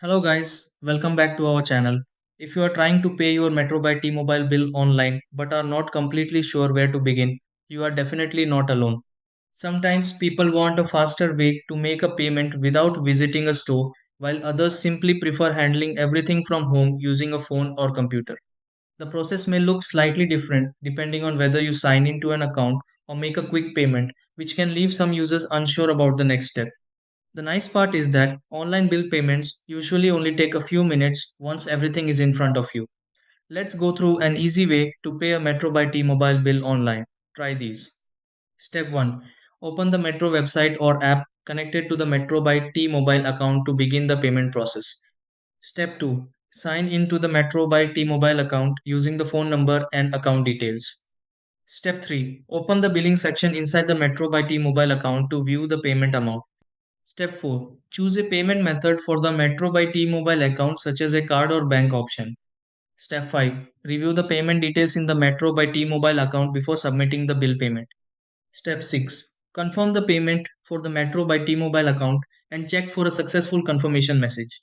Hello guys, welcome back to our channel. If you are trying to pay your Metro by T-Mobile bill online but are not completely sure where to begin, you are definitely not alone. Sometimes people want a faster way to make a payment without visiting a store, while others simply prefer handling everything from home using a phone or computer. The process may look slightly different depending on whether you sign into an account or make a quick payment, which can leave some users unsure about the next step. The nice part is that online bill payments usually only take a few minutes once everything is in front of you. Let's go through an easy way to pay a Metro by T-Mobile bill online. Try these. Step 1. Open the Metro website or app connected to the Metro by T-Mobile account to begin the payment process. Step 2. Sign into the Metro by T-Mobile account using the phone number and account details. Step 3. Open the billing section inside the Metro by T-Mobile account to view the payment amount. Step 4. Choose a payment method for the Metro by T-Mobile account such as a card or bank option. Step 5. Review the payment details in the Metro by T-Mobile account before submitting the bill payment. Step 6. Confirm the payment for the Metro by T-Mobile account and check for a successful confirmation message.